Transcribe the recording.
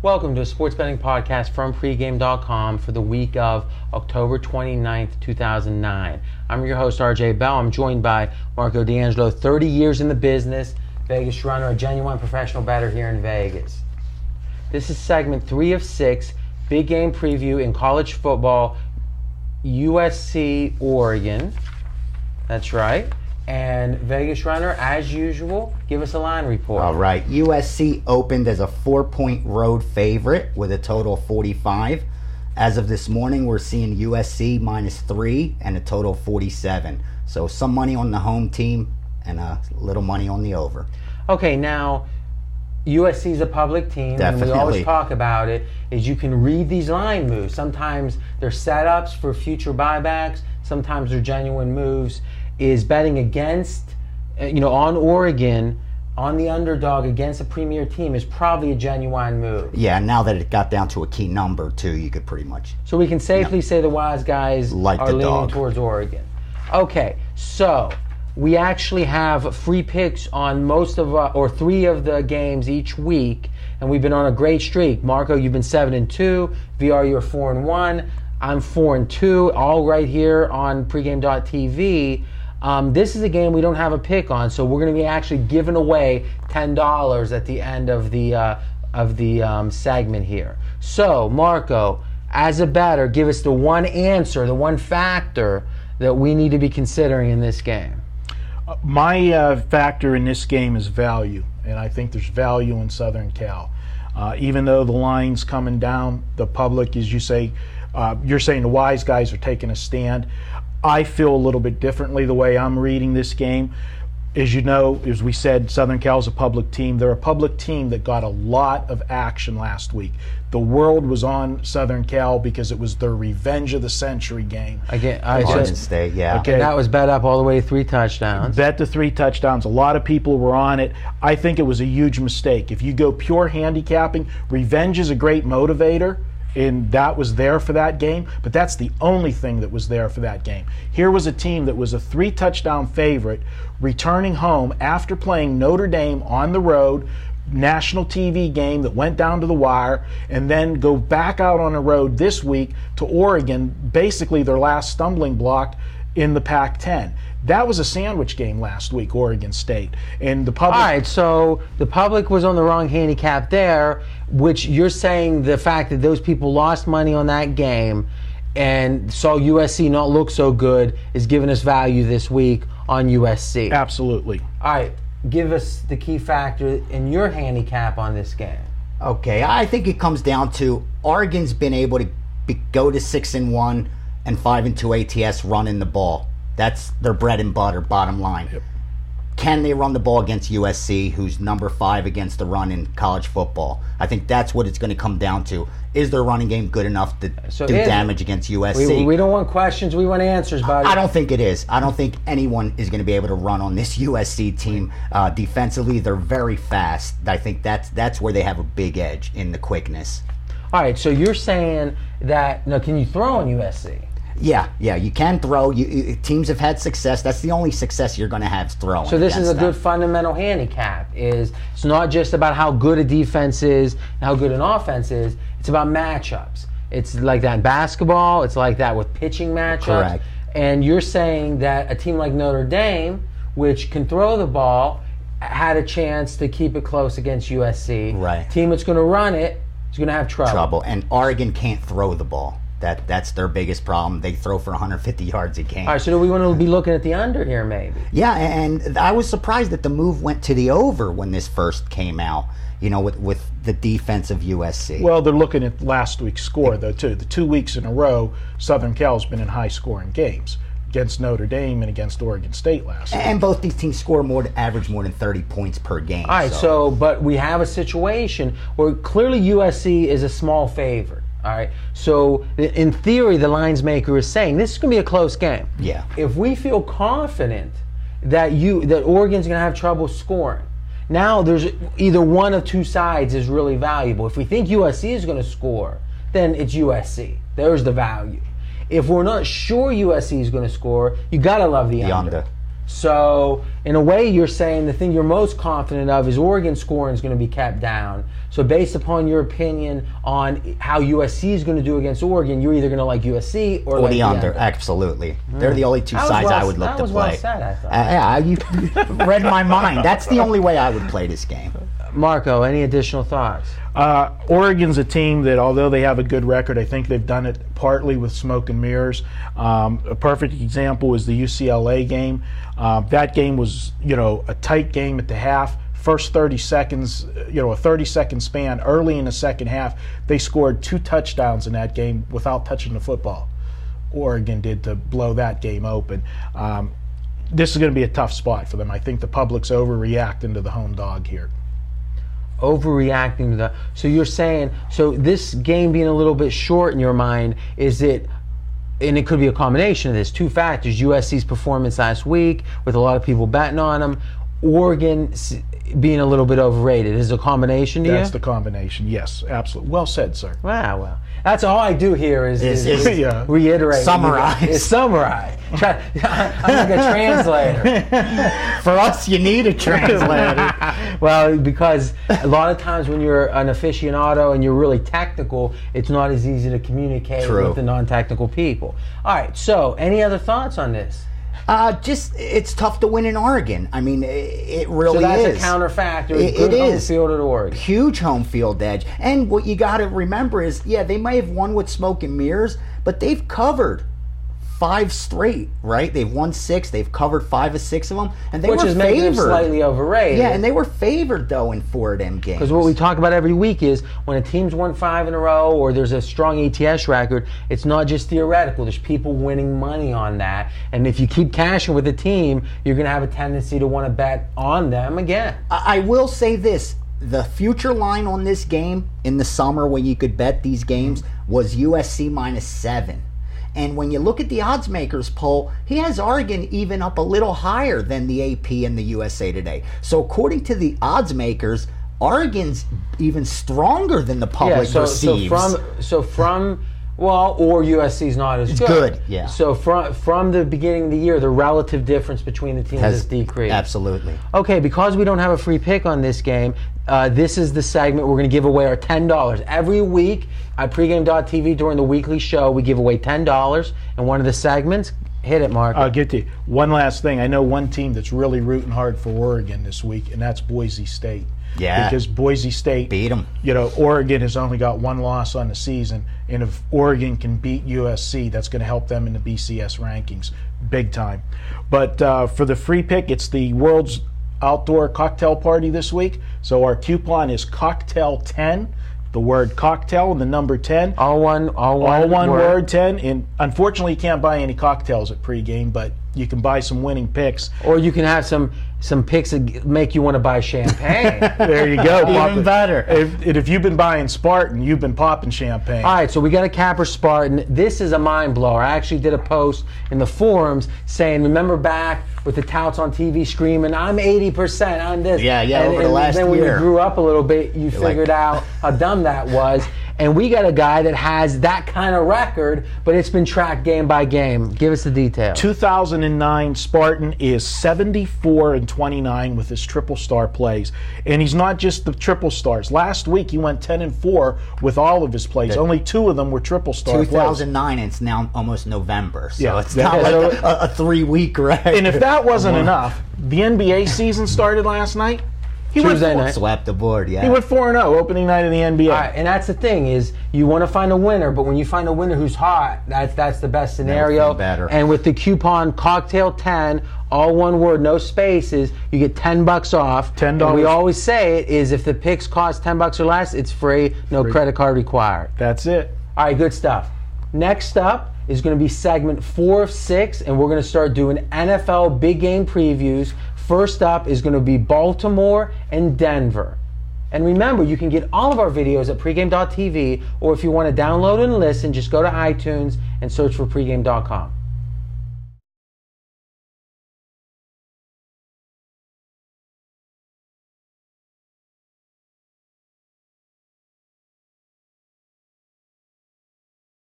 Welcome to a sports betting podcast from pregame.com for the week of October 29th, 2009. I'm your host, RJ Bell. I'm joined by Marco D'Angelo, 30 years in the business, Vegas runner, a genuine professional bettor here in Vegas. This is segment 3 of 6, big game preview in college football, USC, Oregon. That's right. And Vegas runner, as usual, give us a line report. All right. USC opened as a 4-point road favorite with a total of 45. As of this morning, we're seeing USC -3 and a total of 47. So some money on the home team and a little money on the over. Okay, now USC is a public team, Definitely. and we always talk about it, is you can read these line moves. Sometimes they're setups for future buybacks. Sometimes they're genuine moves. Is betting against, on Oregon, on the underdog against a premier team is probably a genuine move. Yeah, now that it got down to a key number, too, you could pretty much... So we can safely say the wise guys like are the leaning dog towards Oregon. Okay, so we actually have free picks on or 3 of the games each week, and we've been on a great streak. Marco, you've been 7-2. VR, you're 4-1. I'm 4-2, all right here on pregame.tv. This is a game we don't have a pick on, so we're going to be actually giving away $10 at the end of the segment here. So, Marco, as a bettor, give us the one answer, the one factor that we need to be considering in this game. My factor in this game is value, and I think there's value in Southern Cal. Even though the line's coming down, the public, as you say, you're saying the wise guys are taking a stand. I feel a little bit differently the way I'm reading this game. As you know, as we said, Southern Cal's a public team. They're a public team that got a lot of action last week. The world was on Southern Cal because it was their revenge of the century game. Again, Oregon State, yeah. Okay, that was bet up all the way to 3 touchdowns. Bet to 3 touchdowns. A lot of people were on it. I think it was a huge mistake. If you go pure handicapping, revenge is a great motivator. And that was there for that game, but that's the only thing that was there for that game. Here was a team that was a 3-touchdown favorite returning home after playing Notre Dame on the road, national TV game that went down to the wire, and then go back out on the road this week to Oregon, basically their last stumbling block in the Pac-10. That was a sandwich game last week, Oregon State. And the public... All right, so the public was on the wrong handicap there, which you're saying the fact that those people lost money on that game and saw USC not look so good is giving us value this week on USC. Absolutely. All right, give us the key factor in your handicap on this game. Okay, I think it comes down to Oregon's been able to go to 6-1 and 5-2 ATS running the ball. That's their bread and butter, bottom line. Yep. Can they run the ball against USC, who's number 5 against the run in college football? I think that's what it's going to come down to. Is their running game good enough to do damage against USC? We don't want questions, we want answers, buddy. I don't think it is. I don't think anyone is going to be able to run on this USC team. Defensively, they're very fast. I think that's where they have a big edge in the quickness. All right, so you're saying that, now can you throw on USC? Yeah, you can throw. Teams have had success. That's the only success you're going to have throwing. So this is a good fundamental handicap. It's not just about how good a defense is and how good an offense is. It's about matchups. It's like that in basketball. It's like that with pitching matchups. Correct. And you're saying that a team like Notre Dame, which can throw the ball, had a chance to keep it close against USC. Right. Team that's going to run it is going to have trouble. And Oregon can't throw the ball. That's their biggest problem. They throw for 150 yards a game. All right, so do we want to be looking at the under here maybe? Yeah, and I was surprised that the move went to the over when this first came out, with the defense of USC. Well, they're looking at last week's score, though, too. The 2 weeks in a row, Southern Cal's been in high-scoring games against Notre Dame and against Oregon State last week. And both these teams average more than 30 points per game. All right, but we have a situation where clearly USC is a small favorite. All right, so in theory, the lines maker is saying this is going to be a close game. Yeah. If we feel confident that Oregon's going to have trouble scoring, now there's either one of 2 sides is really valuable. If we think USC is going to score, then it's USC. There's the value. If we're not sure USC is going to score, you got to love the under. So, in a way, you're saying the thing you're most confident of is Oregon scoring is going to be kept down. So, based upon your opinion on how USC is going to do against Oregon, you're either going to like USC or like the under. Absolutely. They're the only two sides I would look to play. That was well said, I thought. Yeah, you read my mind. That's the only way I would play this game. Marco, any additional thoughts? Oregon's a team that, although they have a good record, I think they've done it partly with smoke and mirrors. A perfect example is the UCLA game. That game was, a tight game at the half. First 30 seconds, a 30-second span early in the second half, they scored 2 touchdowns in that game without touching the football. Oregon did to blow that game open. This is going to be a tough spot for them. I think the public's overreacting to the home dog here. Overreacting to the. So you're saying, this game being a little bit short in your mind, is it, and it could be a combination of this, 2 factors: USC's performance last week with a lot of people betting on them, Oregon being a little bit overrated. Is it a combination to you? That's the combination, yes, absolutely. Well said, sir. Wow, well. That's all I do here is yeah. reiterate. Summarize. Is summarize. I'm like a translator. For us, you need a translator. Well, because a lot of times when you're an aficionado and you're really technical, it's not as easy to communicate with the non-technical people. All right, so any other thoughts on this? It's tough to win in Oregon. I mean, it really is. So that's a counterfactor. It is. Home field at Oregon. Huge home field edge. And what you got to remember is, they may have won with smoke and mirrors, but they've covered 5 straight, right? They've won 6. They've covered 5 of 6 of them, and they were favored. Which is making them slightly overrated. Yeah, and they were favored though in 4 of them games. Because what we talk about every week is when a team's won 5 in a row or there's a strong ATS record, it's not just theoretical. There's people winning money on that, and if you keep cashing with a team, you're going to have a tendency to want to bet on them again. I will say this. The future line on this game in the summer when you could bet these games was USC -7. And when you look at the odds makers poll, he has Oregon even up a little higher than the AP and the USA Today. So according to the odds makers, Oregon's even stronger than the public perceives. Or USC's not as good. Good, yeah. So from the beginning of the year, the relative difference between the teams has decreased. Absolutely. Okay, because we don't have a free pick on this game, this is the segment we're going to give away our $10. Every week at pregame.tv during the weekly show, we give away $10 in one of the segments. Hit it, Mark. I'll get to you. One last thing. I know one team that's really rooting hard for Oregon this week, and that's Boise State. Yeah. Because Boise State beat them. Oregon has only got 1 loss on the season, and if Oregon can beat USC, that's going to help them in the BCS rankings big time. But for the free pick, it's the World's Outdoor Cocktail Party this week. So our coupon is Cocktail 10. The word cocktail and the number 10. All one word 10. And unfortunately, you can't buy any cocktails at pregame, but you can buy some winning picks. Or you can have some picks that make you want to buy champagne. There you go. Even better. If you've been buying Spartan, you've been popping champagne. All right, so we got a Capper Spartan. This is a mind blower. I actually did a post in the forums saying, remember back with the touts on TV screaming, I'm 80% on this. Yeah, over the last year. And then when you grew up a little bit, you figured out how dumb that was. And we got a guy that has that kind of record, but it's been tracked game by game. Give us the details. 2009 Spartan is 74-29 with his triple star plays. And he's not just the triple stars. Last week he went 10-4 with all of his plays. Only 2 of them were triple star 2009, plays. and it's now almost November. So yeah, it's not like a 3-week record. And if that wasn't enough, the NBA season started last night. Tuesday night. Swept the board, yeah. He went 4-0 opening night of the NBA. All right, and that's the thing is you want to find a winner, but when you find a winner who's hot, that's the best scenario. Better. And with the coupon Cocktail 10, all one word, no spaces, you get $10 off. $10. And we always say it is if the picks cost $10 or less, it's free, no credit card required. That's it. All right, good stuff. Next up is going to be segment 4 of 6, and we're going to start doing NFL big game previews. First up is going to be Baltimore and Denver. And remember, you can get all of our videos at pregame.tv, or if you want to download and listen, just go to iTunes and search for pregame.com.